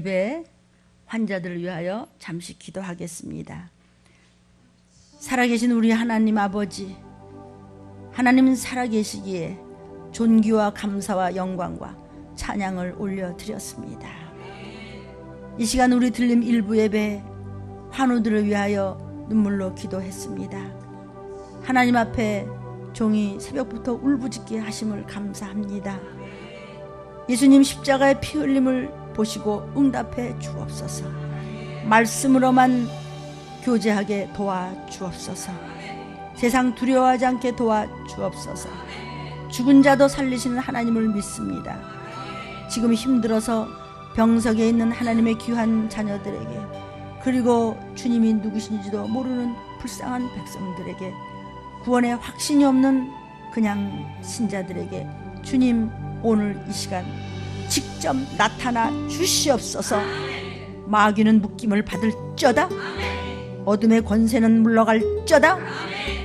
예배 환자들을 위하여 잠시 기도하겠습니다. 살아계신 우리 하나님 아버지, 하나님은 살아계시기에 존귀와 감사와 영광과 찬양을 올려드렸습니다. 이 시간 우리 들림 일부 예배 환우들을 위하여 눈물로 기도했습니다. 하나님 앞에 종이 새벽부터 울부짖게 하심을 감사합니다. 예수님 십자가의 피 흘림을 보시고 응답해 주옵소서. 말씀으로만 교제하게 도와주옵소서. 세상 두려워하지 않게 도와주옵소서. 죽은 자도 살리시는 하나님을 믿습니다. 지금 힘들어서 병석에 있는 하나님의 귀한 자녀들에게, 그리고 주님이 누구신지도 모르는 불쌍한 백성들에게, 구원의 확신이 없는 그냥 신자들에게 주님 오늘 이 시간 직접 나타나 주시옵소서. 마귀는 묶임을 받을쩌다, 어둠의 권세는 물러갈쩌다,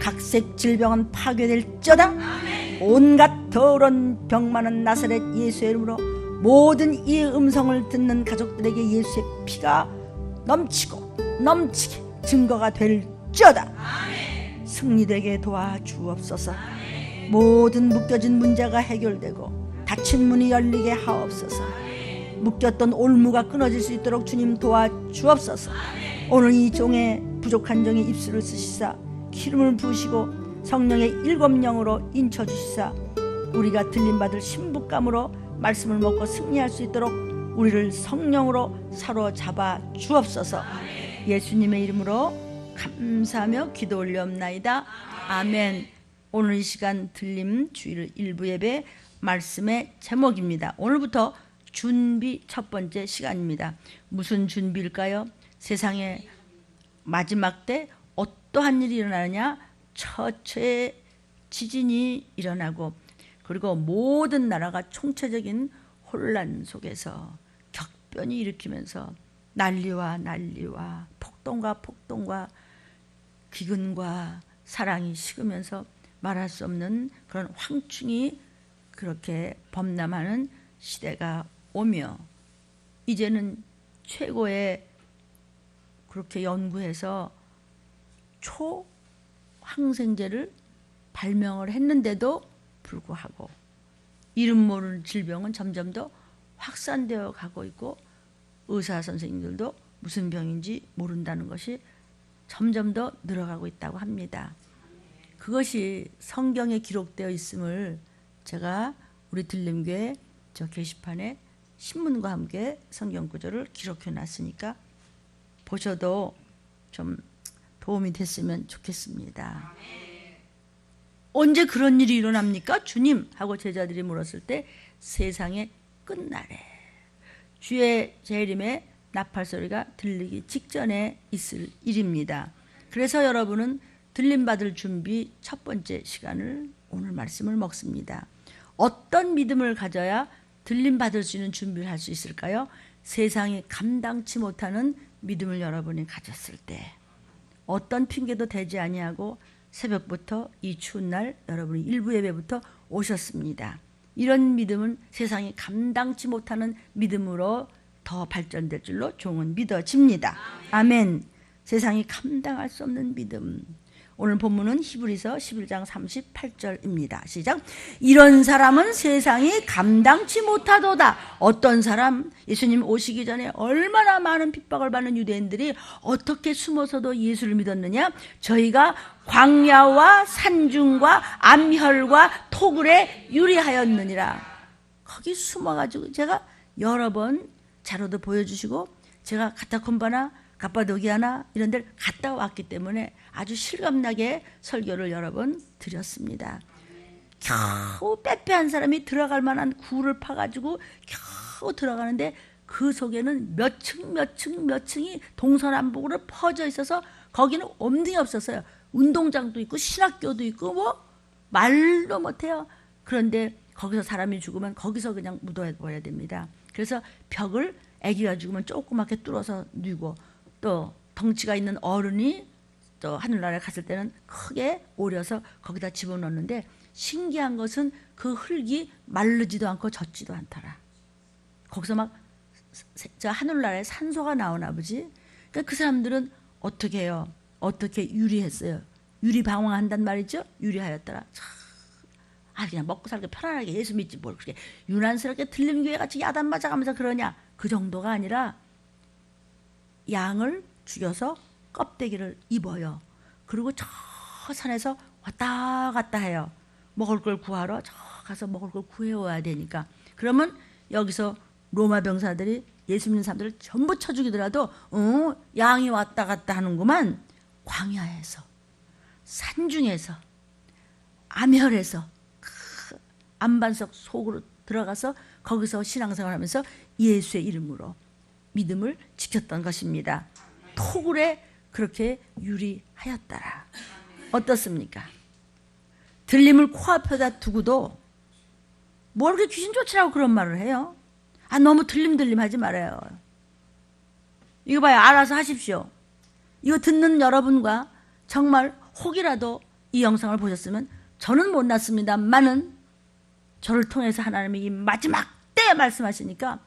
각색 질병은 파괴될쩌다, 온갖 더러운 병만은 나사렛 예수의 이름으로 모든 이 음성을 듣는 가족들에게 예수의 피가 넘치고 넘치게 증거가 될쩌다. 승리되게 도와주옵소서. 모든 묶여진 문제가 해결되고 닫힌 문이 열리게 하옵소서. 묶였던 올무가 끊어질 수 있도록 주님 도와주옵소서. 오늘 이 종의 부족한 종의 입술을 쓰시사 기름을 부으시고 성령의 일곱 영으로 인쳐주시사 우리가 들림받을 신부감으로 말씀을 먹고 승리할 수 있도록 우리를 성령으로 사로잡아 주옵소서. 예수님의 이름으로 감사하며 기도 올려옵나이다. 아멘. 오늘 이 시간 들림 주일 일부 예배 말씀의 제목입니다. 오늘부터 준비 첫 번째 시간입니다. 무슨 준비일까요? 세상의 마지막 때 어떠한 일이 일어나느냐? 처처의 지진이 일어나고, 그리고 모든 나라가 총체적인 혼란 속에서 격변이 일으키면서 난리와 폭동과 기근과 사랑이 식으면서 말할 수 없는 그런 황충이 그렇게 범람하는 시대가 오며, 이제는 최고의 그렇게 연구해서 초항생제를 발명을 했는데도 불구하고 이름 모르는 질병은 점점 더 확산되어 가고 있고, 의사 선생님들도 무슨 병인지 모른다는 것이 점점 더 늘어가고 있다고 합니다. 그것이 성경에 기록되어 있음을 제가 우리 들림교회 저 게시판에 신문과 함께 성경 구절을 기록해 놨으니까 보셔도 좀 도움이 됐으면 좋겠습니다. 언제 그런 일이 일어납니까? 주님 하고 제자들이 물었을 때 세상의 끝날에 주의 재림의 나팔 소리가 들리기 직전에 있을 일입니다. 그래서 여러분은 들림 받을 준비 첫 번째 시간을 오늘 말씀을 먹습니다. 어떤 믿음을 가져야 들림 받을 수 있는 준비를 할 수 있을까요? 세상이 감당치 못하는 믿음을 여러분이 가졌을 때, 어떤 핑계도 대지 아니하고 새벽부터 이 추운 날 여러분이 일부 예배부터 오셨습니다. 이런 믿음은 세상이 감당치 못하는 믿음으로 더 발전될 줄로 종은 믿어집니다. 아멘. 세상이 감당할 수 없는 믿음. 오늘 본문은 히브리서 11장 38절입니다. 시작. 이런 사람은 세상이 감당치 못하도다. 어떤 사람? 예수님 오시기 전에 얼마나 많은 핍박을 받는 유대인들이 어떻게 숨어서도 예수를 믿었느냐? 저희가 광야와 산중과 암혈과 토굴에 유리하였느니라. 거기 숨어가지고 제가 여러 번 자료도 보여주시고, 제가 카타콤바나 갑바도기아나 이런 데를 갔다 왔기 때문에 아주 실감나게 설교를 여러 번 드렸습니다. 겨우 빼빼한 사람이 들어갈 만한 굴을 파가지고 겨우 들어가는데 그 속에는 몇 층이 동서남북으로 퍼져 있어서 거기는 엄등이 없었어요. 운동장도 있고 신학교도 있고 뭐 말도 못해요. 그런데 거기서 사람이 죽으면 거기서 그냥 묻어버려야 됩니다. 그래서 벽을 아기가 죽으면 조그맣게 뚫어서 뉘고, 또 덩치가 있는 어른이 또 하늘나라에 갔을 때는 크게 오려서 거기다 집어넣는데, 신기한 것은 그 흙이 마르지도 않고 젖지도 않더라. 거기서 막 저 하늘나라에 산소가 나오나 보지. 그러니까 그 사람들은 어떻게 해요? 어떻게 유리했어요? 유리 방황한단 말이죠. 유리하였더라. 그냥 먹고 살기 편안하게 예수 믿지 뭘 그렇게 유난스럽게 들림교회 같이 야단 맞아가면서 그러냐. 그 정도가 아니라 양을 죽여서 껍데기를 입어요. 그리고 저 산에서 왔다 갔다 해요. 먹을 걸 구하러 저 가서 먹을 걸 구해와야 되니까. 그러면 여기서 로마 병사들이 예수 믿는 사람들을 전부 쳐 죽이더라도 양이 왔다 갔다 하는구만. 광야에서, 산중에서, 암혈에서 안반석 속으로 들어가서 거기서 신앙생활하면서 예수의 이름으로 믿음을 지켰던 것입니다. 토굴에 그렇게 유리하였더라. 어떻습니까? 들림을 코앞에다 두고도 뭘 그렇게 귀신 쫓으라고 그런 말을 해요? 너무 들림 하지 말아요. 이거 봐요. 알아서 하십시오. 이거 듣는 여러분과 정말 혹이라도 이 영상을 보셨으면 저는 못났습니다만은 저를 통해서 하나님이 이 마지막 때에 말씀하시니까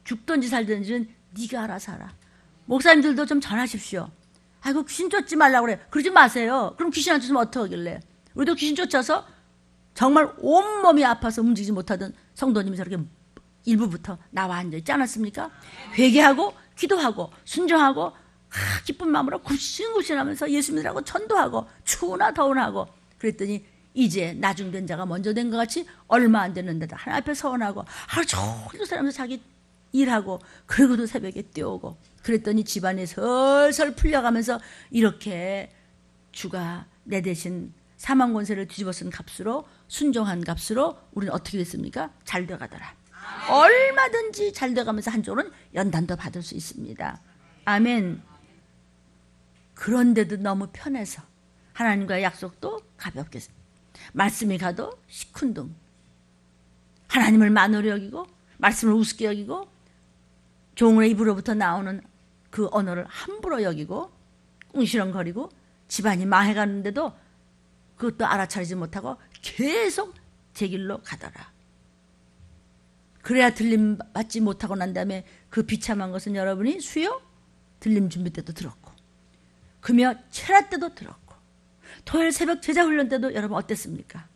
죽든지 살든지는 네가 알아서 하라. 목사님들도 좀 전하십시오. 아이고 귀신 쫓지 말라고 그래. 그러지 마세요. 그럼 귀신 안 쫓으면 어떻게 하길래. 우리도 귀신 쫓아서 정말 온몸이 아파서 움직이지 못하던 성도님이 저렇게 일부부터 나와 앉아있지 않았습니까? 회개하고 기도하고 순종하고 기쁜 마음으로 굽신굽신하면서 예수 믿으라고 전도하고 추우나 더우나 하고 그랬더니 이제 나중된 자가 먼저 된 것 같이 얼마 안 됐는데도 하나님 앞에 서원하고 하루 종일 살면서 자기 일하고 그리고도 새벽에 뛰어오고 그랬더니 집안이 설설 풀려가면서 이렇게 주가 내 대신 사망 권세를 뒤집어 쓴 값으로 순종한 값으로 우리는 어떻게 됐습니까? 잘 돼가더라. 얼마든지 잘 돼가면서 한쪽으로는 연단도 받을 수 있습니다. 아멘. 그런데도 너무 편해서 하나님과의 약속도 가볍게 말씀이 가도 시큰둥 하나님을 만으로 여기고 말씀을 우습게 여기고 종의 입으로부터 나오는 그 언어를 함부로 여기고 꿍시렁거리고 집안이 망해가는데도 그것도 알아차리지 못하고 계속 제 길로 가더라. 그래야 들림 받지 못하고 난 다음에 그 비참한 것은 여러분이 수요 들림 준비 때도 들었고 금요 철야 때도 들었고 토요일 새벽 제자훈련 때도 여러분 어땠습니까?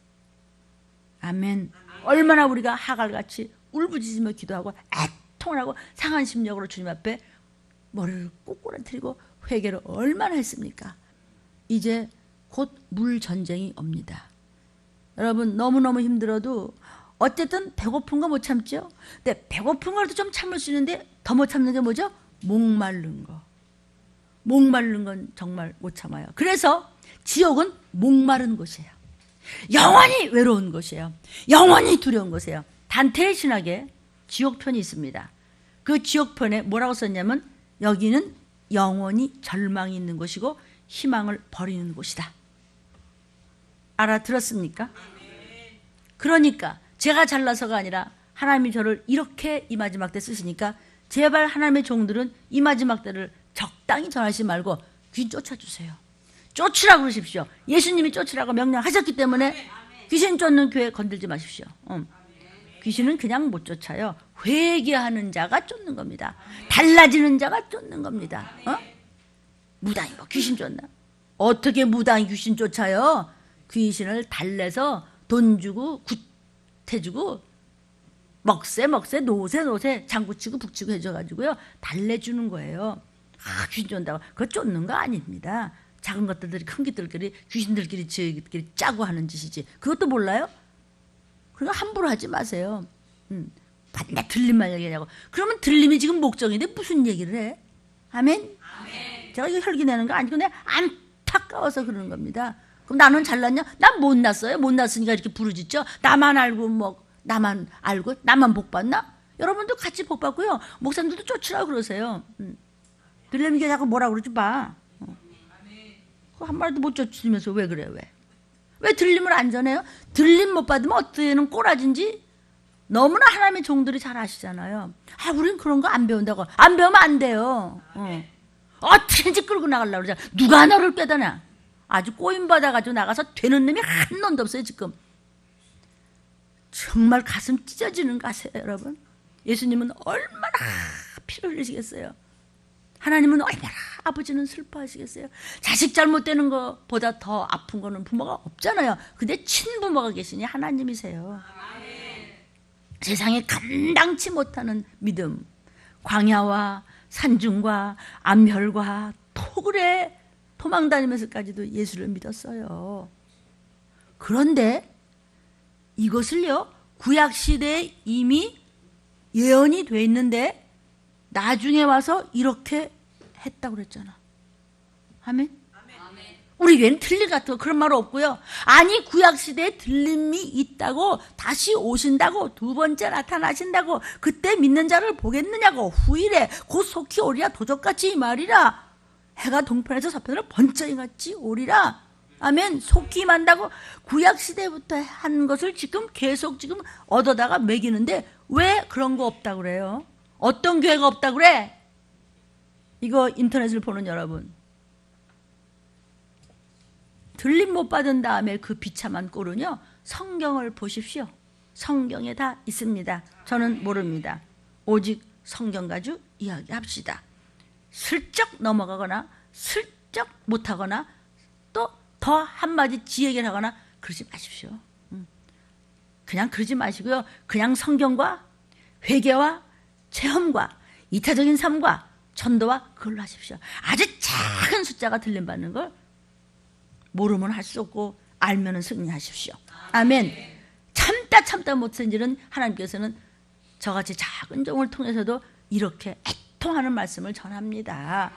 아멘. 얼마나 우리가 하갈같이 울부짖으며 기도하고 애통을 하고 상한 심령으로 주님 앞에 머리를 꼬꾸라뜨리고 회개를 얼마나 했습니까? 이제 곧 물전쟁이 옵니다. 여러분 너무너무 힘들어도 어쨌든 배고픈 거 못 참죠? 근데 배고픈 거라도 좀 참을 수 있는데 더 못 참는 게 뭐죠? 목마른 거. 목마른 건 정말 못 참아요. 그래서 지옥은 목마른 곳이에요. 영원히 외로운 곳이에요. 영원히 두려운 곳이에요. 단테의 신학에 지옥편이 있습니다. 그 지옥편에 뭐라고 썼냐면 여기는 영원히 절망이 있는 곳이고 희망을 버리는 곳이다. 알아들었습니까? 그러니까 제가 잘나서가 아니라 하나님이 저를 이렇게 이 마지막 때 쓰시니까 제발 하나님의 종들은 이 마지막 때를 적당히 전하지 말고 귀신 쫓아주세요. 쫓으라고 그러십시오. 예수님이 쫓으라고 명령하셨기 때문에 귀신 쫓는 교회 건들지 마십시오. 귀신은 그냥 못 쫓아요. 회개하는 자가 쫓는 겁니다. 달라지는 자가 쫓는 겁니다. 무당이 뭐 귀신 쫓나? 어떻게 무당이 귀신 쫓아요? 귀신을 달래서 돈 주고 굿해주고 먹새 노새 장구치고 북치고 해줘가지고요 달래주는 거예요. 귀신 쫓는다고 그거 쫓는 거 아닙니다. 작은 것들이 큰 것들끼리 귀신들끼리 저희끼리 짜고 하는 짓이지. 그것도 몰라요? 그러니까 함부로 하지 마세요. 나 들림만 얘기하냐고. 그러면 들림이 지금 목적인데 무슨 얘기를 해? 아멘? 제가 이거 혈기 내는 거 아니고 내가 안타까워서 그러는 겁니다. 그럼 나는 잘났냐? 난 못났어요. 못났으니까 이렇게 부르짖죠. 나만 알고 나만 복 받나? 여러분도 같이 복 받고요. 목사님들도 쫓으라고 그러세요. 들림이가 자꾸 뭐라고 그러지 마. 한 마리도 못 쫓으면서 왜 그래? 왜 들림을 안 전해요? 들림 못 받으면 어떻게는 꼬라진지 너무나 하나님의 종들이 잘 아시잖아요. 우린 그런 거 안 배운다고. 안 배우면 안 돼요. 어떻게든지 끌고 나가려고 그러잖아. 누가 너를 빼다냐? 아주 꼬임받아가지고 나가서 되는 놈이 한 놈도 없어요 지금. 정말 가슴 찢어지는 거 아세요 여러분? 예수님은 얼마나 피를 흘리시겠어요? 하나님은 얼마나 아버지는 슬퍼하시겠어요? 자식 잘못되는 것보다 더 아픈 거는 부모가 없잖아요. 근데 친부모가 계시니 하나님이세요. 세상에 감당치 못하는 믿음, 광야와 산중과 암혈과 토굴에 도망다니면서까지도 예수를 믿었어요. 그런데 이것을요, 구약시대에 이미 예언이 돼 있는데 나중에 와서 이렇게 했다고 그랬잖아. 아멘? 우리 교회는 틀린 것 같아요. 그런 말 없고요. 아니, 구약시대에 들림이 있다고, 다시 오신다고, 두 번째 나타나신다고, 그때 믿는 자를 보겠느냐고, 후일에 곧 속히 오리라, 도적같이 이 말이라. 해가 동편에서 서편으로 번쩍이 같이 오리라. 아멘. 속히 임한다고 구약시대부터 한 것을 지금 계속 지금 얻어다가 먹이는데 왜 그런 거 없다고 그래요? 어떤 교회가 없다고 그래? 이거 인터넷을 보는 여러분, 들림 못 받은 다음에 그 비참한 꼴은요, 성경을 보십시오. 성경에 다 있습니다. 저는 모릅니다. 오직 성경 가지고 이야기합시다. 슬쩍 넘어가거나 슬쩍 못하거나 또 더 한마디 지혜를 하거나 그러지 마십시오. 그냥 그러지 마시고요. 그냥 성경과 회개와 체험과 이타적인 삶과 전도와 그걸로 하십시오. 아주 작은 숫자가 들림받는 걸 모르면 할 수 없고 알면은 승리하십시오. 아멘. 참다 못한 일은 하나님께서는 저같이 작은 종을 통해서도 이렇게 애통하는 말씀을 전합니다.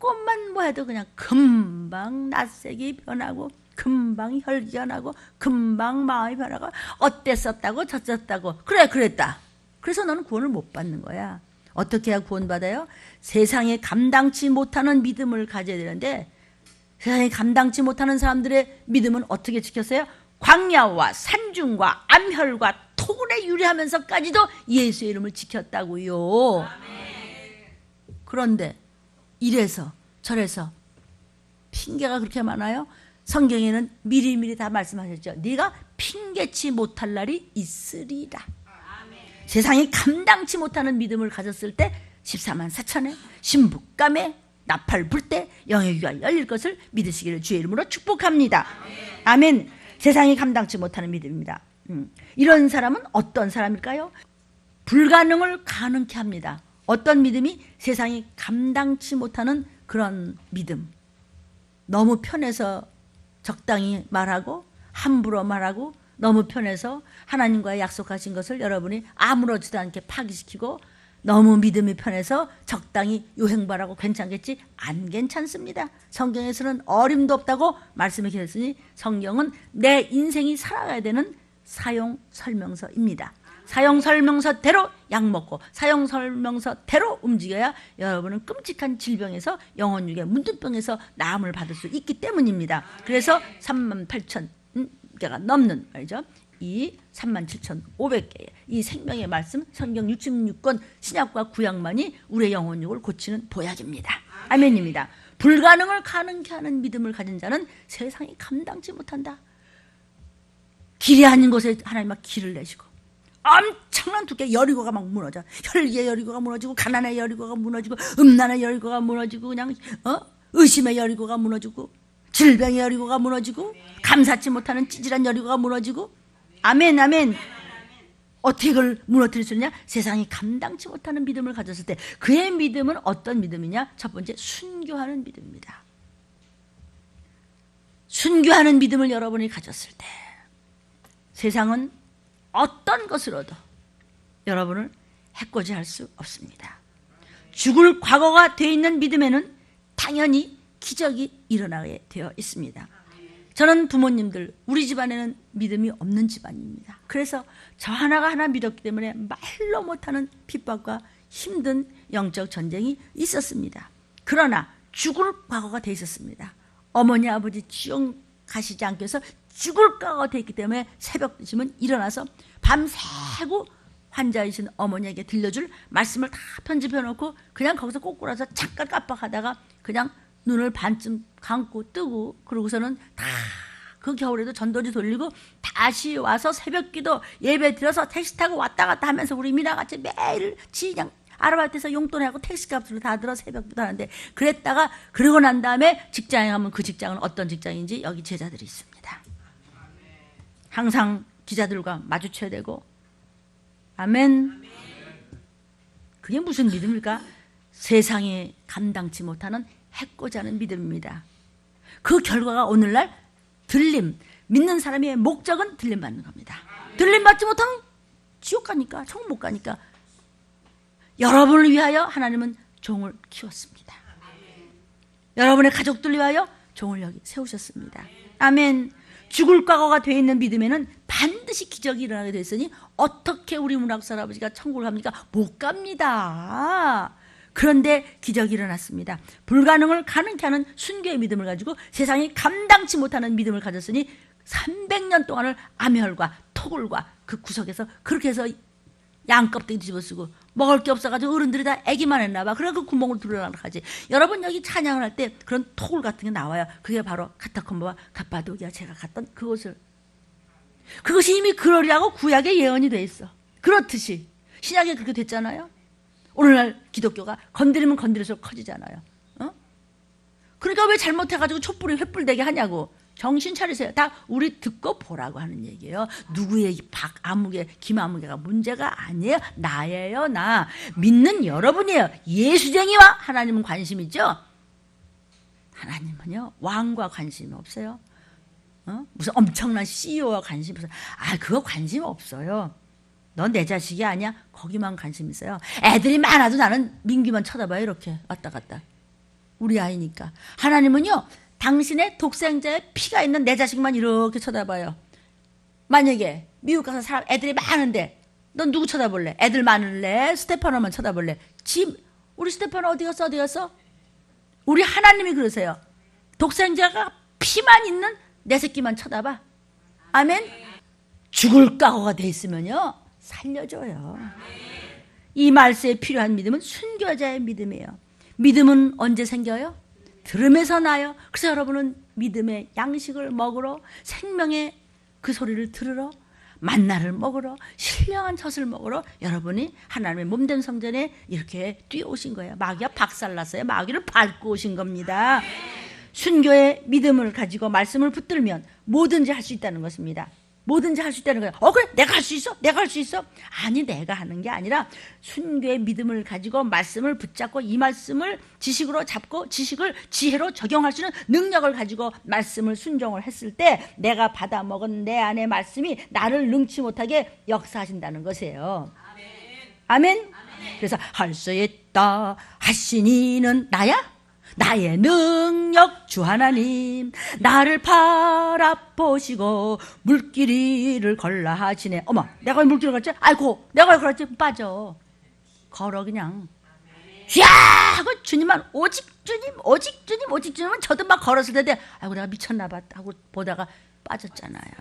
조금만 뭐 해도 그냥 금방 낯색이 변하고 금방 혈기변하고 금방 마음이 변하고 어땠었다고 저쨌다고 그래 그랬다. 그래서 너는 구원을 못 받는 거야. 어떻게 해야 구원받아요? 세상에 감당치 못하는 믿음을 가져야 되는데 세상에 감당치 못하는 사람들의 믿음은 어떻게 지켰어요? 광야와 산중과 암혈과 토굴에 유리하면서까지도 예수의 이름을 지켰다고요. 그런데 이래서 저래서 핑계가 그렇게 많아요. 성경에는 미리미리 다 말씀하셨죠. 네가 핑계치 못할 날이 있으리라. 세상이 감당치 못하는 믿음을 가졌을 때 14만 4천에 신부감에 나팔 불 때 영의 귀가 열릴 것을 믿으시기를 주의 이름으로 축복합니다. 아멘. 세상이 감당치 못하는 믿음입니다. 이런 사람은 어떤 사람일까요? 불가능을 가능케 합니다. 어떤 믿음이? 세상이 감당치 못하는 그런 믿음. 너무 편해서 적당히 말하고 함부로 말하고 너무 편해서 하나님과 약속하신 것을 여러분이 아무렇지도 않게 파기시키고 너무 믿음이 편해서 적당히 요행바라고 괜찮겠지? 안 괜찮습니다. 성경에서는 어림도 없다고 말씀해 주셨으니 성경은 내 인생이 살아가야 되는 사용설명서입니다. 사용설명서대로 약 먹고 사용설명서대로 움직여야 여러분은 끔찍한 질병에서 영혼육의 문둥병에서 나음을 받을 수 있기 때문입니다. 그래서 38,000개가 넘는 말이죠. 이 37,500개의 이 생명의 말씀 성경 66권 신약과 구약만이 우리의 영혼육을 고치는 보약입니다. 아멘입니다. 불가능을 가능케 하는 믿음을 가진 자는 세상이 감당치 못한다. 길이 아닌 곳에 하나님 막 길을 내시고 엄청난 두께 여리고가 막 무너져. 혈기의 여리고가 무너지고 가난의 여리고가 무너지고 음란의 여리고가 무너지고 그냥 의심의 여리고가 무너지고 질병의 여리고가 무너지고 감사치 못하는 찌질한 여리고가 무너지고 아멘 아멘. 어떻게 그걸 무너뜨릴 수 있냐? 세상이 감당치 못하는 믿음을 가졌을 때 그의 믿음은 어떤 믿음이냐? 첫 번째 순교하는 믿음입니다. 순교하는 믿음을 여러분이 가졌을 때 세상은 어떤 것으로도 여러분을 해코지할 수 없습니다. 죽을 과거가 되어 있는 믿음에는 당연히 기적이 일어나게 되어 있습니다. 저는 부모님들 우리 집안에는 믿음이 없는 집안입니다. 그래서 저 하나 믿었기 때문에 말로 못하는 핍박과 힘든 영적 전쟁이 있었습니다. 그러나 죽을 과거가 되어 있었습니다. 어머니 아버지 지옥 가시지 않기 위해서 죽을 과거가 되어 있기 때문에 새벽 되시면 일어나서 밤새고 환자이신 어머니에게 들려줄 말씀을 다 편집해 놓고 그냥 거기서 꼬꾸라서 잠깐 깜빡하다가 그냥 눈을 반쯤 감고 뜨고 그러고서는 다 그 겨울에도 전도지 돌리고 다시 와서 새벽기도 예배 드려서 택시 타고 왔다 갔다 하면서 우리 미나같이 매일 그냥 아르바이트에서 용돈하고 택시값으로 다 들어 새벽부터 하는데, 그랬다가 그러고 난 다음에 직장에 가면 그 직장은 어떤 직장인지 여기 제자들이 있습니다. 항상 기자들과 마주쳐야 되고. 아멘. 그게 무슨 믿음입니까? 세상이 감당치 못하는 해코지 않은 믿음입니다. 그 결과가 오늘날 들림, 믿는 사람의 목적은 들림 받는 겁니다. 들림 받지 못하면 지옥 가니까, 천국 못 가니까. 여러분을 위하여 하나님은 종을 키웠습니다. 여러분의 가족들을 위하여 종을 여기 세우셨습니다. 아멘. 죽을 각오가 되어 있는 믿음에는 반드시 기적이 일어나게 되어 있으니 어떻게 우리 문학사 할아버지가 천국을 갑니까? 못 갑니다. 그런데 기적이 일어났습니다. 불가능을 가능케 하는 순교의 믿음을 가지고 세상이 감당치 못하는 믿음을 가졌으니 300년 동안을 암혈과 토굴과 그 구석에서 그렇게 해서 양껍데기 뒤집어쓰고 먹을 게 없어가지고 어른들이 다 애기만 했나 봐. 그래 그 구멍을 뚫으려고 하지. 여러분 여기 찬양을 할 때 그런 토굴 같은 게 나와요. 그게 바로 카타콤바와 갑바도기아 제가 갔던 그곳을. 그것이 이미 그러리라고 구약에 예언이 돼 있어. 그렇듯이 신약에 그렇게 됐잖아요. 오늘날 기독교가 건드리면 건드릴수록 커지잖아요. 그러니까 왜 잘못해가지고 촛불이 횃불되게 하냐고. 정신 차리세요. 다 우리 듣고 보라고 하는 얘기예요. 누구의 박아무개, 김아무개가 문제가 아니에요. 나예요, 나. 믿는 여러분이에요. 예수쟁이와 하나님은 관심 있죠? 하나님은요, 왕과 관심이 없어요. 무슨 엄청난 CEO와 관심이 없어요. 그거 관심 없어요. 넌 내 자식이 아니야? 거기만 관심 있어요. 애들이 많아도 나는 민기만 쳐다봐요. 이렇게 왔다 갔다. 우리 아이니까. 하나님은요, 당신의 독생자의 피가 있는 내 자식만 이렇게 쳐다봐요. 만약에 미국 가서 사람 애들이 많은데 넌 누구 쳐다볼래? 애들 많을래? 스테파노만 쳐다볼래? 우리 스테파노 어디 갔어? 어디 갔어? 우리 하나님이 그러세요. 독생자가 피만 있는 내 새끼만 쳐다봐. 아멘. 죽을 각오가 돼 있으면요 살려줘요. 이 말씀에 필요한 믿음은 순교자의 믿음이에요. 믿음은 언제 생겨요? 들음에서 나요. 그래서 여러분은 믿음의 양식을 먹으러, 생명의 그 소리를 들으러, 만나를 먹으러, 신령한 젖을 먹으러 여러분이 하나님의 몸된 성전에 이렇게 뛰어오신 거예요. 마귀가 박살났어요. 마귀를 밟고 오신 겁니다. 순교의 믿음을 가지고 말씀을 붙들면 뭐든지 할 수 있다는 것입니다. 뭐든지 할 수 있다는 거예요. 그래? 내가 할 수 있어? 내가 할 수 있어? 아니, 내가 하는 게 아니라 순교의 믿음을 가지고 말씀을 붙잡고 이 말씀을 지식으로 잡고 지식을 지혜로 적용할 수 있는 능력을 가지고 말씀을 순종을 했을 때 내가 받아먹은 내 안의 말씀이 나를 능치 못하게 역사하신다는 것이에요. 아멘. 아멘. 그래서 할 수 있다 하시니는 나야? 나의 능력 주 하나님 나를 바라보시고 물길을 걸라 하시네. 어머, 내가 왜 물길을 갔지? 아이고, 내가 왜 걸었지? 빠져. 걸어 그냥. 야 하고 주님만 오직 주님, 오직 주님, 오직 주님은 저도 막 걸었을 텐데 아이고 내가 미쳤나 봐 하고 보다가 빠졌잖아요.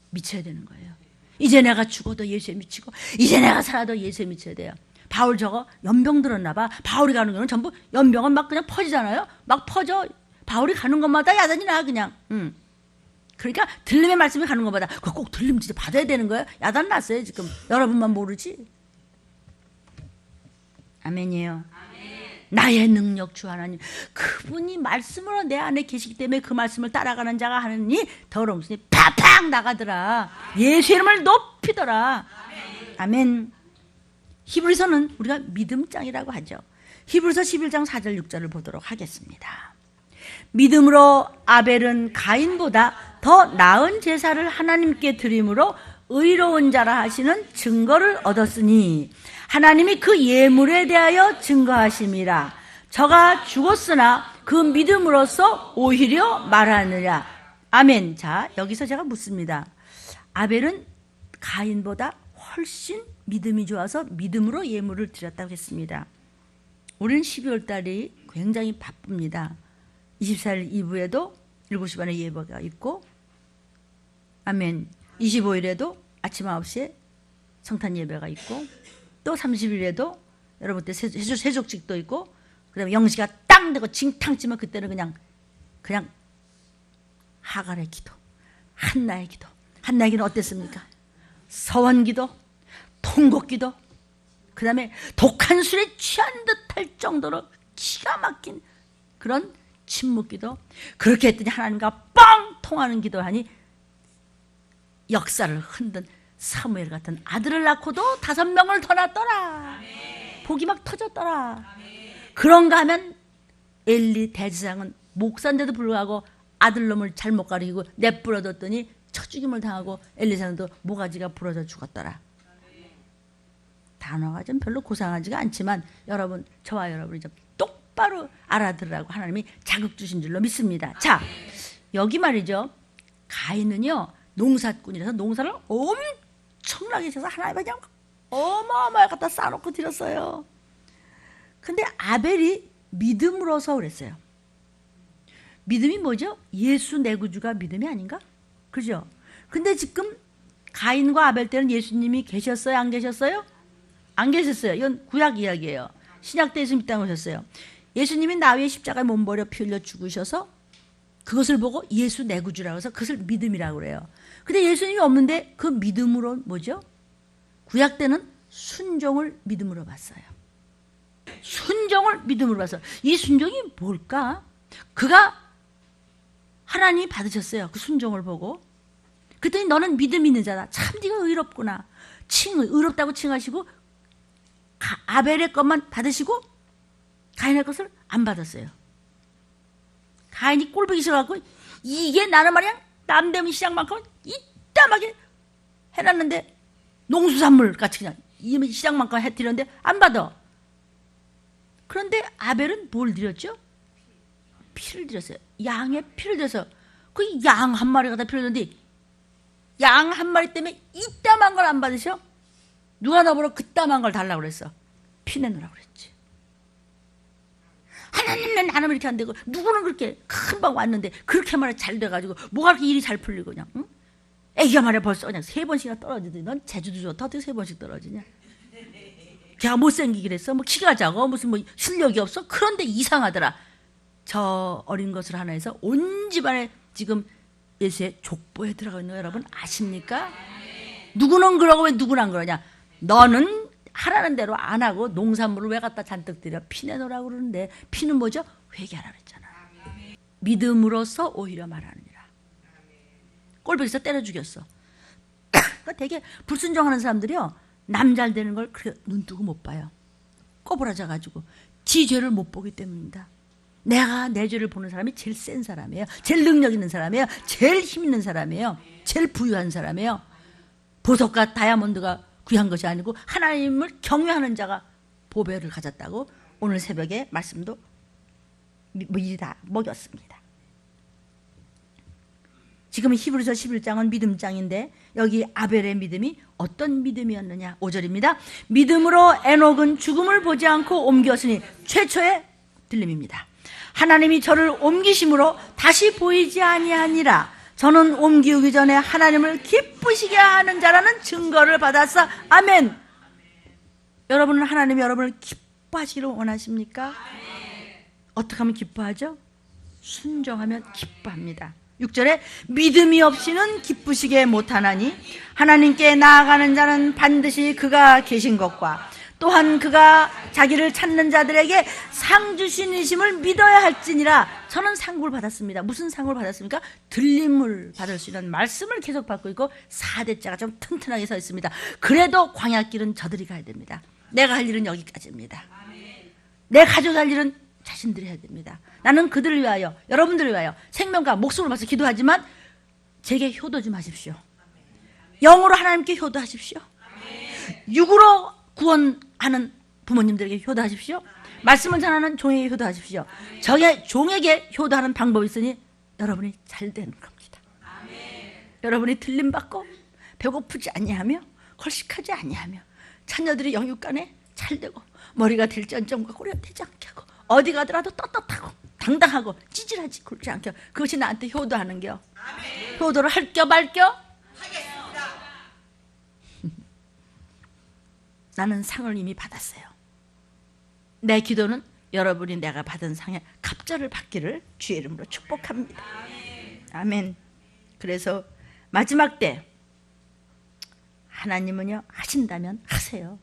미쳐야 되는 거예요. 이제 내가 죽어도 예수에 미치고 이제 내가 살아도 예수에 미쳐야 돼요. 바울 저거 연병 들었나 봐. 바울이 가는 거는 전부 연병은 막 그냥 퍼지잖아요. 막 퍼져. 바울이 가는 것마다 야단이 나 그냥. 그러니까 들림의 말씀이 가는 것마다 그거 꼭 들림 진짜 받아야 되는 거예요. 야단 났어요 지금. 여러분만 모르지. 아멘이에요. 아멘. 나의 능력 주 하나님. 그분이 말씀으로 내 안에 계시기 때문에 그 말씀을 따라가는 자가 하느니 더러운 손이 팍팍 나가더라. 예수 이름을 높이더라. 아멘. 히브리서는 우리가 믿음장이라고 하죠. 히브리서 11장 4절 6절을 보도록 하겠습니다. 믿음으로 아벨은 가인보다 더 나은 제사를 하나님께 드림으로 의로운 자라 하시는 증거를 얻었으니 하나님이 그 예물에 대하여 증거하심이라. 저가 죽었으나 그 믿음으로써 오히려 말하느냐. 아멘. 자, 여기서 제가 묻습니다. 아벨은 가인보다 훨씬 믿음이 좋아서 믿음으로 예물을 드렸다고 했습니다. 우리는 12월 달이 굉장히 바쁩니다. 24일 이브에도 7시 반에 예배가 있고, 아멘. 25일에도 아침 9시에 성탄 예배가 있고, 또 30일에도 여러분 때 세족식도 있고, 그 다음에 영시가 땅 되고 징탕 치면 그때는 그냥 하갈의 기도, 한나의 기도. 한나의 기도는 어땠습니까? 서원 기도, 통곡 기도, 그 다음에 독한 술에 취한 듯할 정도로 기가 막힌 그런 침묵 기도. 그렇게 했더니 하나님과 뻥 통하는 기도하니 역사를 흔든 사무엘 같은 아들을 낳고도 5명을 더 낳았더라. 복이 막 터졌더라. 그런가 하면 엘리 대제사장은 목사인데도 불구하고 아들놈을 잘못 가리키고 내버려뒀더니 쳐죽임을 당하고 엘리사도 모가지가 부러져 죽었더라. 단어가 좀 별로 고상하지가 않지만 여러분, 저와 여러분이 좀 똑바로 알아들으라고 하나님이 자극 주신 줄로 믿습니다. 자, 여기 말이죠. 가인은요, 농사꾼이라서 농사를 엄청나게 쳐서 하나님이 그냥 어마어마하게 갖다 쌓아놓고 드렸어요. 근데 아벨이 믿음으로서 그랬어요. 믿음이 뭐죠? 예수 내 구주가 믿음이 아닌가? 그죠? 근데 지금 가인과 아벨 때는 예수님이 계셨어요? 안 계셨어요? 안 계셨어요. 이건 구약 이야기예요. 신약 때 예수님 이 땅에 오셨어요. 예수님이 나 위에 십자가에 몸버려 피 흘려 죽으셔서 그것을 보고 예수 내 구주라고 해서 그것을 믿음이라고 그래요. 근데 예수님이 없는데 그 믿음으로 뭐죠? 구약 때는 순종을 믿음으로 봤어요. 순종을 믿음으로 봤어요. 이 순종이 뭘까? 그가 하나님이 받으셨어요. 그 순종을 보고. 그랬더니 너는 믿음 있는 자다. 참 네가 의롭구나. 의롭다고 칭하시고 아벨의 것만 받으시고 가인의 것을 안 받았어요. 가인이 꼴보기 싫어갖고 이게 나는 말이야 남대문 시장만큼은 이따하게 해놨는데 농수산물 같이 그냥 이 시장만큼 해드렸는데 안 받아. 그런데 아벨은 뭘 드렸죠? 피를 드렸어요. 양의 피를 드려서 그 양 한 마리가 다 필요했는데 양 한 마리 때문에 이따만 걸 안 받으셔? 누가 나보러 그따만 걸 달라고 그랬어? 피 내놓으라고 그랬지. 하나님은 나는 이렇게 안 되고 누구는 그렇게 금방 왔는데 그렇게 말해 잘 돼가지고 뭐가 그렇게 일이 잘 풀리고 그냥 응? 애기가 말해 벌써 그냥 3번씩이나 떨어지더니 넌 제주도 좋다 어떻게 3번씩 떨어지냐? 걔가 못생기긴 했어. 뭐 키가 작아 무슨 뭐 실력이 없어. 그런데 이상하더라. 저 어린 것을 하나 해서 온 집안에 지금 예수의 족보에 들어가 있는 거 여러분 아십니까? 누구는 그러고 왜 누구는 안 그러냐? 너는 하라는 대로 안 하고 농산물을 왜 갖다 잔뜩 들여 피 내놓으라고 그러는데 피는 뭐죠? 회개하라 그랬잖아. 믿음으로써 오히려 말하느니라. 꼴보기서 때려 죽였어. 되게 불순종하는 사람들이요, 남 잘 되는 걸 그렇게 눈 뜨고 못 봐요. 꼬부라져가지고 지 죄를 못 보기 때문입니다. 내가 내 죄를 보는 사람이 제일 센 사람이에요. 제일 능력 있는 사람이에요. 제일 힘 있는 사람이에요. 제일 부유한 사람이에요. 보석과 다이아몬드가 귀한 것이 아니고 하나님을 경외하는 자가 보배를 가졌다고 오늘 새벽에 말씀도 미리 다 먹였습니다. 지금 히브리서 11장은 믿음장인데 여기 아벨의 믿음이 어떤 믿음이었느냐? 5절입니다. 믿음으로 에녹은 죽음을 보지 않고 옮겼으니 최초의 들림입니다. 하나님이 저를 옮기심으로 다시 보이지 아니하니라. 저는 옮기기 전에 하나님을 기쁘시게 하는 자라는 증거를 받았어. 아멘. 여러분은 하나님이 여러분을 기뻐하시기를 원하십니까? 어떻게 하면 기뻐하죠? 순종하면 기뻐합니다. 6절에 믿음이 없이는 기쁘시게 못하나니 하나님께 나아가는 자는 반드시 그가 계신 것과 또한 그가 자기를 찾는 자들에게 상 주시니심을 믿어야 할지니라. 저는 상급을 받았습니다. 무슨 상급을 받았습니까? 들림을 받을 수 있는 말씀을 계속 받고 있고 4대자가 좀 튼튼하게 서 있습니다. 그래도 광야길은 저들이 가야 됩니다. 내가 할 일은 여기까지입니다. 내 가족 할 일은 자신들이 해야 됩니다. 나는 그들을 위하여, 여러분들을 위하여 생명과 목숨을 바쳐 기도하지만 제게 효도 좀 하십시오. 영으로 하나님께 효도하십시오. 육으로 구원하는 부모님들에게 효도하십시오. 말씀을 전하는 종에게 효도하십시오. 저의 종에게 효도하는 방법이 있으니 여러분이 잘 되는 겁니다. 여러분이 들림받고 배고프지 아니하며 걸식하지 아니하며 자녀들이 영육간에 잘 되고 머리가 들전점과 꼬리가 되지 않게 하고 어디 가더라도 떳떳하고 당당하고 찌질하지 굴지 않게, 그것이 나한테 효도하는 겨. 효도를 할겨 말겨? 하겠습니다. 나는 상을 이미 받았어요. 내 기도는 여러분이 내가 받은 상에 갑절을 받기를 주의 이름으로 축복합니다. 아멘. 그래서 마지막 때 하나님은요 하신다면 하세요.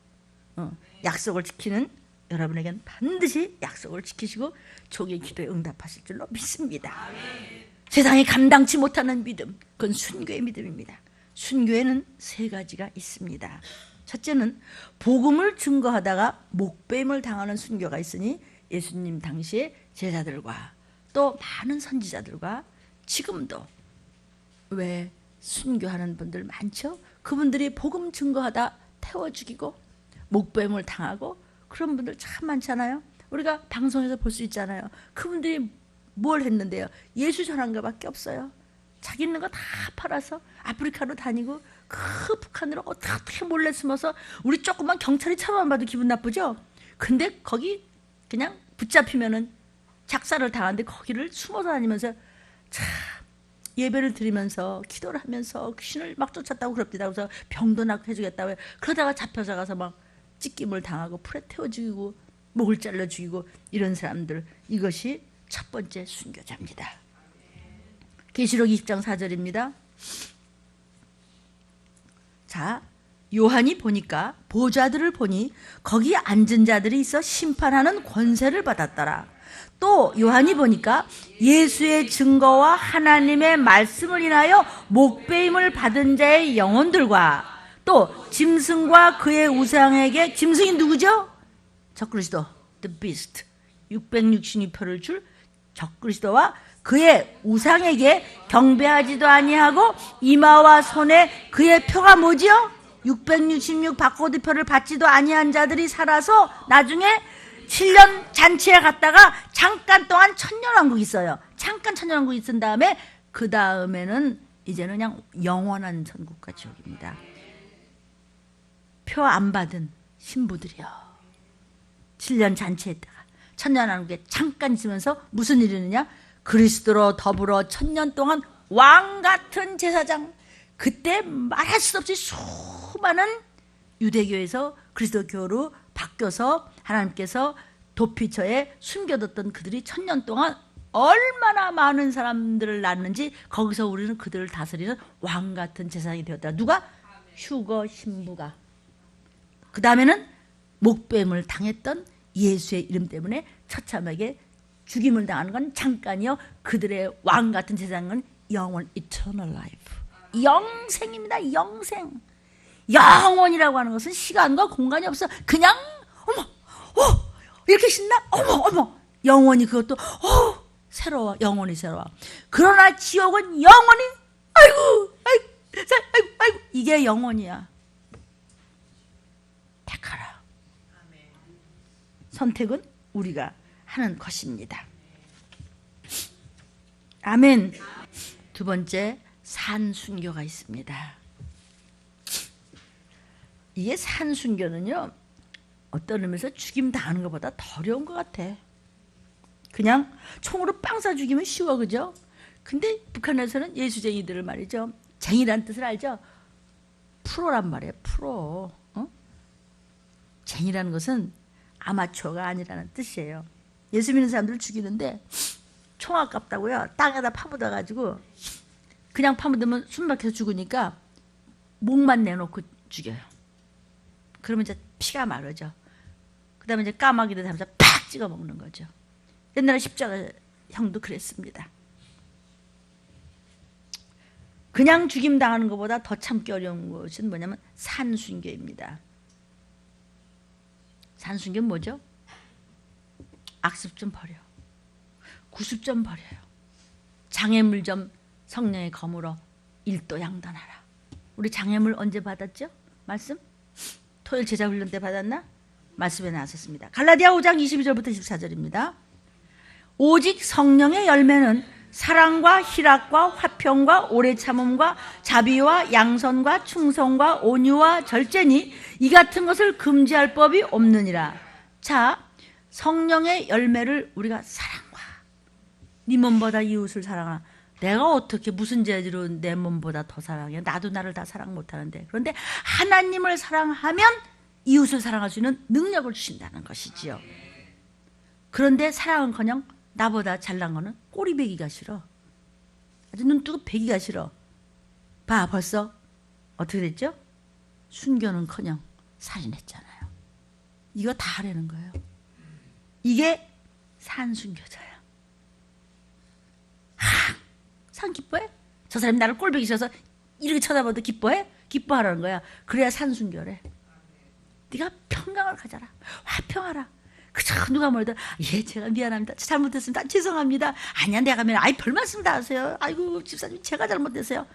약속을 지키는 여러분에겐 반드시 약속을 지키시고 조기 기도에 응답하실 줄로 믿습니다. 세상이 감당치 못하는 믿음, 그건 순교의 믿음입니다. 순교에는 세 가지가 있습니다. 첫째는 복음을 증거하다가 목배임을 당하는 순교가 있으니 예수님 당시의 제자들과 또 많은 선지자들과 지금도 왜 순교하는 분들 많죠? 그분들이 복음 증거하다 태워 죽이고 목배임을 당하고 그런 분들 참 많잖아요. 우리가 방송에서 볼 수 있잖아요. 그분들이 뭘 했는데요? 예수 전한 것밖에 없어요. 자기 있는 거 다 팔아서 아프리카로 다니고 그 북한으로 어떻게 몰래 숨어서 우리 조금만 경찰이 차만 봐도 기분 나쁘죠? 근데 거기 그냥 붙잡히면은 작사를 당하는데 거기를 숨어서 다니면서 참 예배를 드리면서 기도를 하면서 귀신을 막 쫓았다고 그럽니다. 그래서 병도 낫고 해주겠다고 그러다가 잡혀서 가서 막 찢김을 당하고 풀에 태워 죽이고 목을 잘라 죽이고 이런 사람들, 이것이 첫 번째 순교자입니다. 계시록 20장 4절입니다. 자, 요한이 보니까 보좌들을 보니 거기 앉은 자들이 있어 심판하는 권세를 받았더라. 또 요한이 보니까 예수의 증거와 하나님의 말씀을 인하여 목배임을 받은 자의 영혼들과 또 짐승과 그의 우상에게, 짐승이 누구죠? 적그리스도, the beast, 666표를 줄 적그리스도와 그의 우상에게 경배하지도 아니하고 이마와 손에 그의 표가 뭐지요? 666 바코드표를 받지도 아니한 자들이 살아서 나중에 7년 잔치에 갔다가 잠깐 동안 천년왕국이 있어요. 잠깐 천년왕국이 있은 다음에 그 다음에는 이제는 그냥 영원한 천국과 지옥입니다. 표 안 받은 신부들이요. 7년 잔치했다가 천년왕국에 잠깐 있으면서 무슨 일이 있느냐? 그리스도로 더불어 1000년 동안 왕같은 제사장, 그때 말할 수 없이 수많은 유대교에서 그리스도교로 바뀌어서 하나님께서 도피처에 숨겨뒀던 그들이 1000년 동안 얼마나 많은 사람들을 낳았는지 거기서 우리는 그들을 다스리는 왕같은 제사장이 되었다. 누가? 휴거 신부가. 그 다음에는 목뱀을 당했던 예수의 이름 때문에 처참하게 죽임을 당하는 건 잠깐이요. 그들의 왕같은 제사장은 영원, eternal life, 영생입니다. 영생. 영원이라고 하는 것은 시간과 공간이 없어. 그냥 어머, 이렇게 신나? 어머, 영원히 그것도 새로워. 영원히 새로워. 그러나 지옥은 영원히 아이고 이게 영원이야. 택하라. 선택은 우리가 하는 것입니다. 아멘. 두 번째, 산순교가 있습니다. 이게 산순교는요, 어떤 의미에서 죽임 당하는 것보다 더 어려운 것 같아. 그냥 총으로 빵 쏴 죽이면 쉬워, 그죠? 근데 북한에서는 예수쟁이들을 말이죠, 쟁이란 뜻을 알죠? 프로란 말이에요. 프로. 쟁이라는 것은 아마추어가 아니라는 뜻이에요. 예수 믿는 사람들을 죽이는데 총 아깝다고요, 땅에다 파묻어가지고 그냥 파묻으면 숨 막혀서 죽으니까 목만 내놓고 죽여요. 그러면 이제 피가 마르죠. 그 다음에 이제 까마귀를 하면서 팍 찍어 먹는 거죠. 옛날에 십자가 형도 그랬습니다. 그냥 죽임 당하는 것보다 더 참기 어려운 것은 뭐냐면 산순교입니다. 산순교는 뭐죠? 악습 좀 버려, 구습 좀 버려요. 장애물 좀 성령의 검으로 일도양단하라. 우리 장애물 언제 받았죠? 말씀? 토요일 제자훈련 때 받았나? 말씀에 나왔었습니다. 갈라디아 5장 22절부터 24절입니다. 오직 성령의 열매는 사랑과 희락과 화평과 오래 참음과 자비와 양선과 충성과 온유와 절제니 이 같은 것을 금지할 법이 없느니라. 자, 성령의 열매를 우리가 사랑과, 네 몸보다 이웃을 사랑하라. 내가 어떻게 무슨 재주로 내 몸보다 더 사랑해? 나도 나를 다 사랑 못하는데. 그런데 하나님을 사랑하면 이웃을 사랑할 수 있는 능력을 주신다는 것이지요. 그런데 사랑은커녕 나보다 잘난 거는 꼬리 베기가 싫어. 아주 눈 뜨고 베기가 싫어. 봐, 벌써 어떻게 됐죠? 순교는커녕 살인했잖아요. 이거 다 하려는 거예요. 이게 산순교자야. 산 기뻐해? 저 사람이 나를 꼴보기 싫어서 이렇게 쳐다봐도 기뻐해? 기뻐하라는 거야. 그래야 산순교래. 네가 평강을 가져라. 화평하라. 그저 누가 뭐래도 예, 제가 미안합니다. 잘못했습니다. 죄송합니다. 아니야, 내가 미안. 아이, 별 말씀 다 하세요. 아이고, 집사님, 제가 잘못했어요.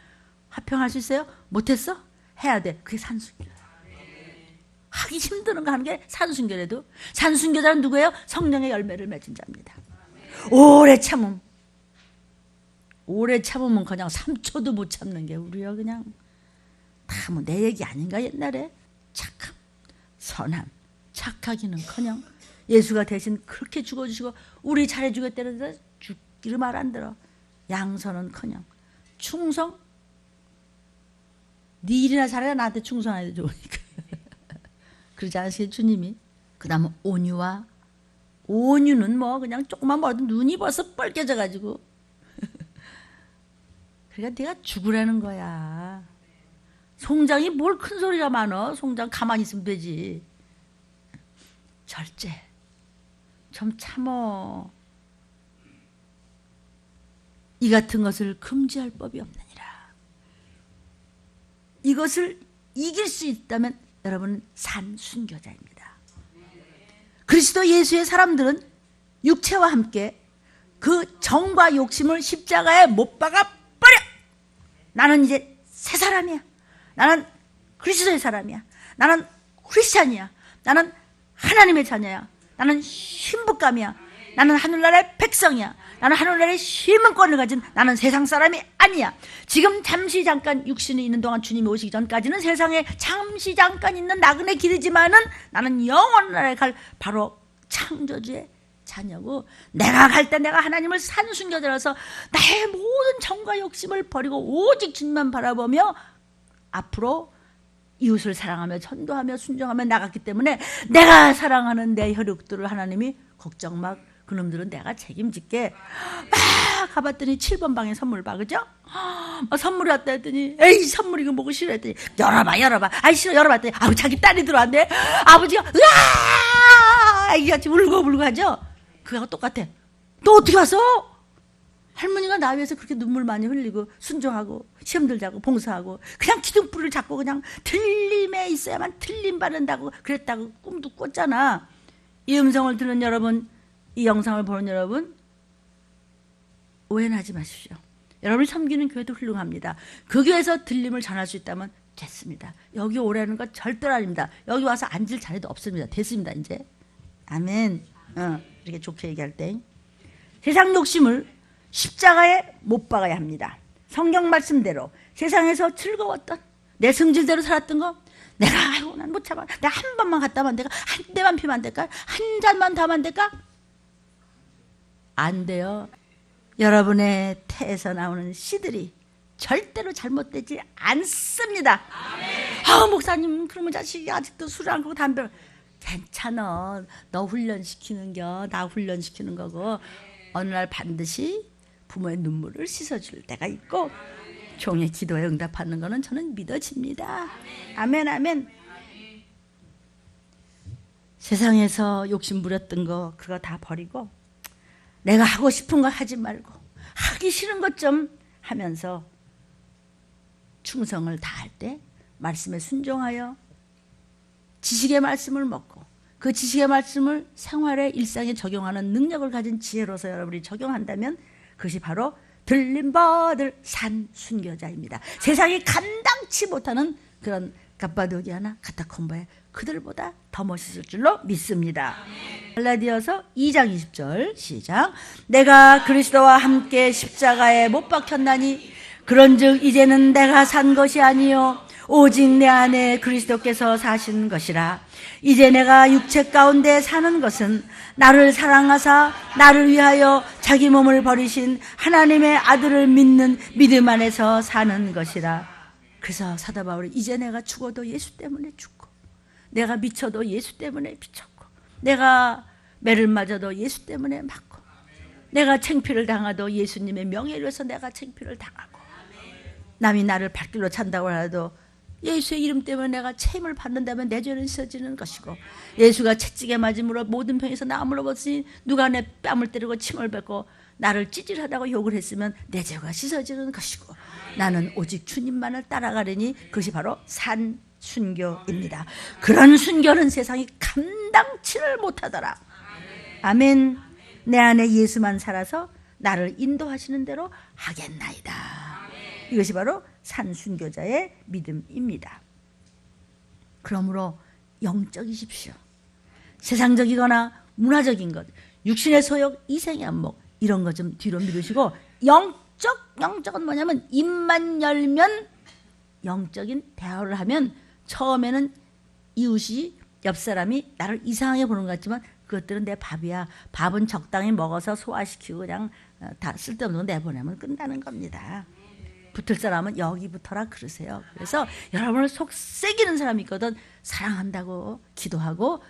화평할 수 있어요? 못했어? 해야 돼. 그게 산순교야. 하기 힘든 거 하는 게 산순교래도. 산순교자는 누구예요? 성령의 열매를 맺은 자입니다. 오래 참음. 오래 참으면 그냥 3초도 못 참는 게 우리요. 그냥 다 뭐 내 얘기 아닌가 옛날에. 착함, 선함, 착하기는커녕 예수가 대신 그렇게 죽어주시고 우리 잘해주겠다는데 죽기를 말 안 들어. 양선은커녕 충성. 네 일이나 잘해야 나한테 충성하는데 좋으니까. 그러지 않으세요 주님이? 그 다음은 온유와, 온유는 뭐 그냥 조금만 먹어도 눈이 벌써 뻘개져가지고. 그러니까 네가 죽으라는 거야. 송장이 뭘 큰 소리가 많어. 송장 가만히 있으면 되지. 절제 좀 참어. 이 같은 것을 금지할 법이 없느니라. 이것을 이길 수 있다면 여러분은 산순교자입니다. 그리스도 예수의 사람들은 육체와 함께 그 정과 욕심을 십자가에 못 박아 버려. 나는 이제 새 사람이야. 나는 그리스도의 사람이야. 나는 크리스찬이야. 나는 하나님의 자녀야. 나는 신부감이야. 나는 하늘나라의 백성이야. 나는 하늘나라의 시민권을 가진, 나는 세상 사람이 아니야. 지금 잠시 잠깐 육신이 있는 동안 주님이 오시기 전까지는 세상에 잠시 잠깐 있는 나그네 길이지만은 나는 영원한 나라에 갈 바로 창조주의 자녀고, 내가 갈 때 내가 하나님을 산순교자라서 나의 모든 정과 욕심을 버리고 오직 주님만 바라보며 앞으로 이웃을 사랑하며 전도하며 순종하며 나갔기 때문에 내가 사랑하는 내 혈육들을 하나님이 걱정 마, 그놈들은 내가 책임질게. 막 가봤더니 7번 방에 선물 봐, 그죠? 선물이 왔다 했더니 에이, 선물 이거 먹고 싫어 했더니 열어봐. 아이, 싫어. 열어봤더니 아우, 자기 딸이 들어왔네. 아버지가 으아, 이같이 울고 하죠. 그거하고 똑같아. 또 어떻게 왔어? 할머니가 나 위해서 그렇게 눈물 많이 흘리고 순종하고 시험들 자고 봉사하고 그냥 기둥불을 잡고 그냥 틀림에 있어야만 틀림 바른다고 그랬다고 꿈도 꿨잖아. 이 음성을 듣는 여러분, 이 영상을 보는 여러분, 오해는 하지 마십시오. 여러분이 섬기는 교회도 훌륭합니다. 그 교회에서 들림을 전할 수 있다면 됐습니다. 여기 오라는 건 절대로 아닙니다. 여기 와서 앉을 자리도 없습니다. 됐습니다. 이제 아멘. 이렇게 좋게 얘기할 때 세상 욕심을 십자가에 못 박아야 합니다. 성경 말씀대로 세상에서 즐거웠던 내 성질대로 살았던 거, 내가 아이고 난 못 참아, 내가 한 번만 갔다 하면 안 될까? 한 대만 피면 안 될까? 한 잔만 더 하면 안 될까? 안 돼요. 여러분의 태에서 나오는 씨들이 절대로 잘못되지 않습니다. 목사님 그러면 자식이 아직도 술을 안 먹고 담배를. 괜찮아. 너 훈련시키는겨. 나 훈련시키는 거고 어느 날 반드시 부모의 눈물을 씻어줄 때가 있고 종의 기도에 응답하는 거는 저는 믿어집니다. 아멘, 아멘. 세상에서 욕심 부렸던 거 그거 다 버리고 내가 하고 싶은 거 하지 말고 하기 싫은 것 좀 하면서 충성을 다할 때 말씀에 순종하여 지식의 말씀을 먹고 그 지식의 말씀을 생활의 일상에 적용하는 능력을 가진 지혜로서 여러분이 적용한다면 그것이 바로 들림받을 산순교자입니다. 세상이 감당치 못하는 그런 갑바도기아나 카타콤바에 그들보다 더 멋있을 줄로 믿습니다. 갈라디아서 2장 20절 시작. 내가 그리스도와 함께 십자가에 못 박혔나니 그런즉 이제는 내가 산 것이 아니요 오직 내 안에 그리스도께서 사신 것이라. 이제 내가 육체 가운데 사는 것은 나를 사랑하사 나를 위하여 자기 몸을 버리신 하나님의 아들을 믿는 믿음 안에서 사는 것이라. 그래서 사도 바울이 이제 내가 죽어도 예수 때문에 죽고 내가 미쳐도 예수 때문에 미쳤고 내가 매를 맞아도 예수 때문에 맞고 내가 창피를 당하도 예수님의 명예를 위해서 내가 창피를 당하고 남이 나를 발길로 찬다고 해도 예수의 이름 때문에 내가 책임을 받는다면 내 죄는 씻어지는 것이고, 예수가 채찍에 맞음으로 모든 병에서 나음을 얻었으니 누가 내 뺨을 때리고 침을 뱉고 나를 찌질하다고 욕을 했으면 내 죄가 씻어지는 것이고, 나는 오직 주님만을 따라가려니 그것이 바로 산순교입니다. 그런 순교는 세상이 감당치를 못하더라. 아멘. 내 안에 예수만 살아서 나를 인도하시는 대로 하겠나이다. 이것이 바로 산순교자의 믿음입니다. 그러므로 영적이십시오. 세상적이거나 문화적인 것, 육신의 소욕, 이생의 안목, 이런 것 좀 뒤로 미루시고, 영적은 뭐냐면 입만 열면 영적인 대화를 하면 처음에는 이웃이, 옆 사람이 나를 이상하게 보는 것 같지만 그것들은 내 밥이야. 밥은 적당히 먹어서 소화시키고 그냥 다 쓸데없는 거 내보내면 끝나는 겁니다. 붙을 사람은 여기 붙어라 그러세요. 그래서 여러분을 속 새기는 사람이 있거든 사랑한다고 기도하고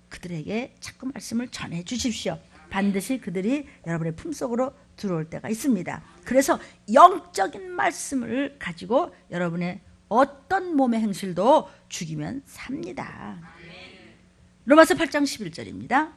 그들에게 자꾸 말씀을 전해 주십시오. 반드시 그들이 여러분의 품속으로 들어올 때가 있습니다. 그래서 영적인 말씀을 가지고 여러분의 어떤 몸의 행실도 죽이면 삽니다. 로마서 8장 11절입니다.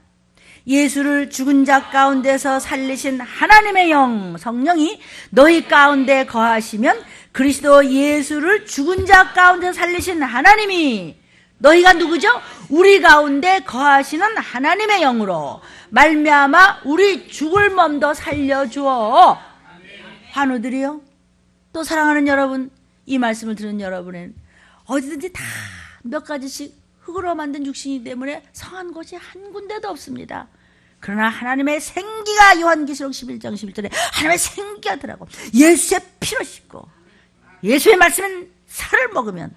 예수를 죽은 자 가운데서 살리신 하나님의 영 성령이 너희 가운데 거하시면 그리스도 예수를 죽은 자 가운데 살리신 하나님이, 너희가 누구죠? 우리 가운데 거하시는 하나님의 영으로 말미암아 우리 죽을 몸도 살려주어. 환우들이요, 또 사랑하는 여러분, 이 말씀을 들은 여러분은 어디든지 다 몇 가지씩 흙으로 만든 육신이기 때문에 성한 곳이 한 군데도 없습니다. 그러나 하나님의 생기가, 요한계시록 11장 11절에 하나님의 생기가 들어가고 예수의 피로 씻고 예수의 말씀은 살을 먹으면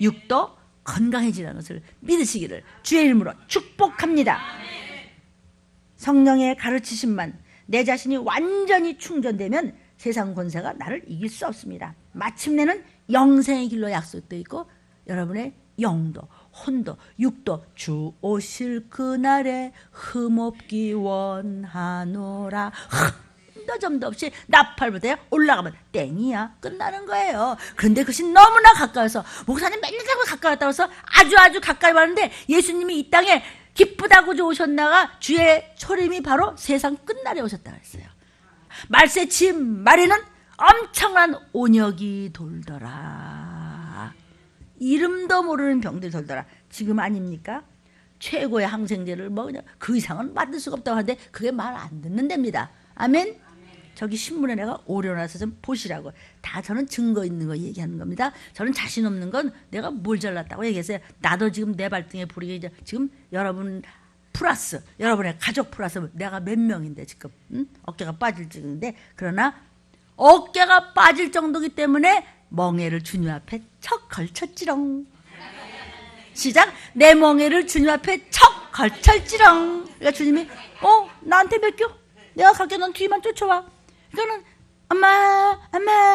육도 건강해지는 것을 믿으시기를 주의 이름으로 축복합니다. 성령의 가르치심만 내 자신이 완전히 충전되면 세상 권세가 나를 이길 수 없습니다. 마침내는 영생의 길로 약속되어 있고 여러분의 영도 혼도 육도 주 오실 그날에 흠없기 원하노라. 한도 점도 없이 나팔부터 올라가면 땡이야, 끝나는 거예요. 그런데 그것이 너무나 가까워서 목사님 맨날 자꾸 가까웠다고 해서 아주 가까이 왔는데 예수님이 이 땅에 기쁘다고 오셨나가 주의 초림이 바로 세상 끝날에 오셨다고 했어요. 말세 침 말에는 엄청난 온역이 돌더라. 이름도 모르는 병들이 돌더라. 지금 아닙니까? 최고의 항생제를 뭐 그냥 그 이상은 만들 수가 없다고 하는데 그게 말 안 듣는 데입니다. 아멘. 저기 신문에 내가 오려놔서 좀 보시라고. 다 저는 증거 있는 거 얘기하는 겁니다. 저는 자신 없는 건 내가 뭘 잘났다고 얘기했어요. 나도 지금 내 발등에 불이 이제 지금 여러분 플러스 여러분의 가족 플러스 내가 몇 명인데 지금 어깨가 빠질 정도인데, 그러나 어깨가 빠질 정도기 때문에 멍에를 주님 앞에 척 걸쳤지롱. 시작. 내 멍에를 주님 앞에 척 걸쳤지롱. 그러니까 주님이 나한테 맡겨. 내가 갈게. 넌 뒤만 쫓아와. 그러니까는 엄마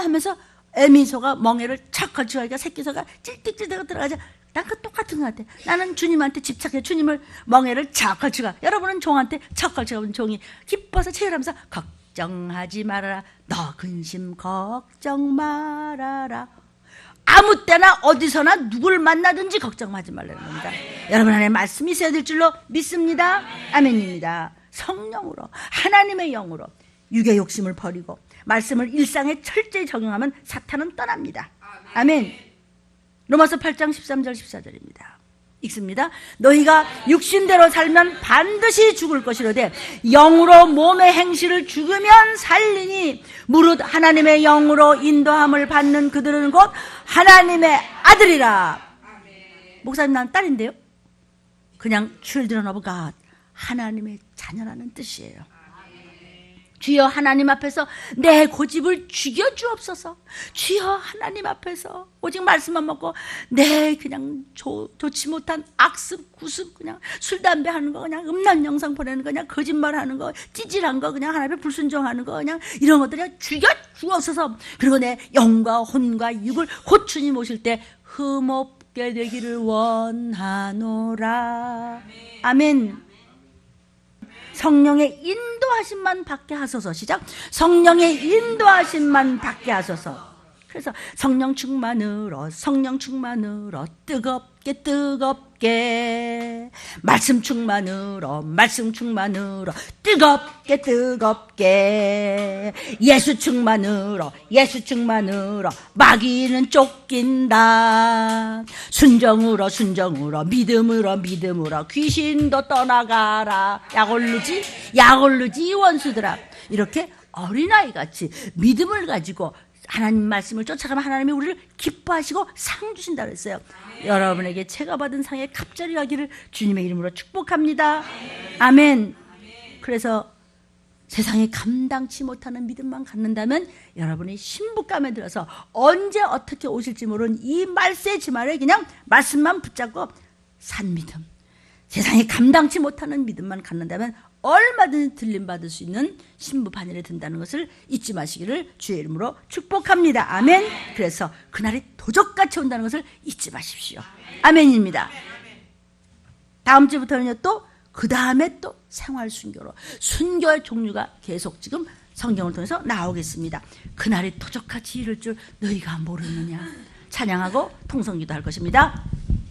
하면서 애미소가 멍에를 척 걸쳐가니까 새끼소가 찔찔찔 들어가자. 난 그 똑같은 것 같아. 나는 주님한테 집착해. 주님을 멍에를 척 걸쳐가. 여러분은 종한테 척 걸쳐가면 종이 기뻐서 체열하면서 걱정하지 말아라. 너 근심 걱정 말아라. 아무 때나 어디서나 누굴 만나든지 걱정하지 말라는 겁니다. 여러분 안에 말씀이 있어야 될 줄로 믿습니다. 아멘입니다. 성령으로 하나님의 영으로 육의 욕심을 버리고 말씀을 일상에 철저히 적용하면 사탄은 떠납니다. 아멘. 로마서 8장 13절 14절입니다. 읽습니다. 너희가 육신대로 살면 반드시 죽을 것이로되 영으로 몸의 행실을 죽으면 살리니 무릇 하나님의 영으로 인도함을 받는 그들은 곧 하나님의 아들이라. 목사님 난 딸인데요. 그냥 children of God, 하나님의 자녀라는 뜻이에요. 주여 하나님 앞에서 내 고집을 죽여주옵소서. 주여 하나님 앞에서 오직 말씀만 먹고 내 그냥 좋지 못한 악습, 구습, 그냥 술, 담배 하는 거, 그냥 음란 영상 보내는 거, 그냥 거짓말 하는 거, 찌질한 거, 그냥 하나님의 불순종하는 거, 그냥 이런 것들 그냥 죽여주옵소서. 그리고 내 영과 혼과 육을 곧 주님 오실 때 흠없게 되기를 원하노라. 아멘. 성령의 인도하심만 받게 하소서. 시작. 성령의 인도하심만 받게 하소서. 그래서 성령 충만으로 뜨겁게 말씀 충만으로 뜨겁게 예수 충만으로 마귀는 쫓긴다. 순정으로 믿음으로 귀신도 떠나가라. 약 오르지 이 원수들아. 이렇게 어린아이같이 믿음을 가지고 하나님 말씀을 쫓아가면 하나님이 우리를 기뻐하시고 상 주신다 그랬어요. 여러분에게 제가 받은 상에 갑자기 가기를 주님의 이름으로 축복합니다. 아멘. 그래서 세상에 감당치 못하는 믿음만 갖는다면 여러분이 신부감에 들어서 언제 어떻게 오실지 모르는 이 말세 지말에 그냥 말씀만 붙잡고 산 믿음, 세상에 감당치 못하는 믿음만 갖는다면 얼마든지 들림받을 수 있는 신부 반열에 든다는 것을 잊지 마시기를 주의 이름으로 축복합니다. 아멘. 그래서 그날이 도적같이 온다는 것을 잊지 마십시오. 아멘입니다. 다음 주부터는요, 또 그 다음에 또 생활 순교로 순교의 종류가 계속 지금 성경을 통해서 나오겠습니다. 그날이 도적같이 이를 줄 너희가 모르느냐. 찬양하고 통성기도 할 것입니다.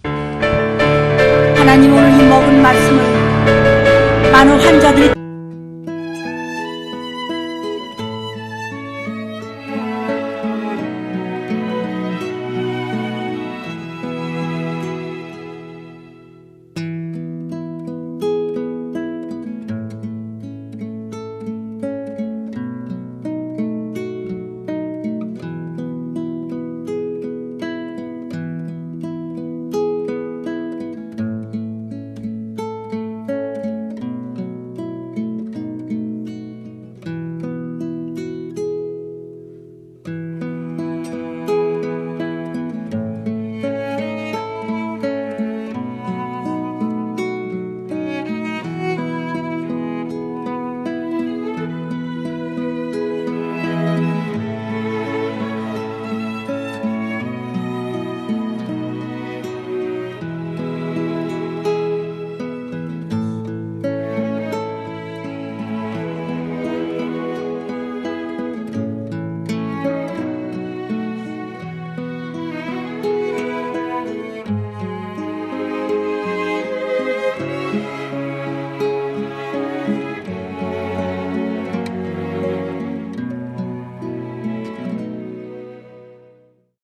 하나님, 오늘 이 먹은 말씀을 많은 환자들이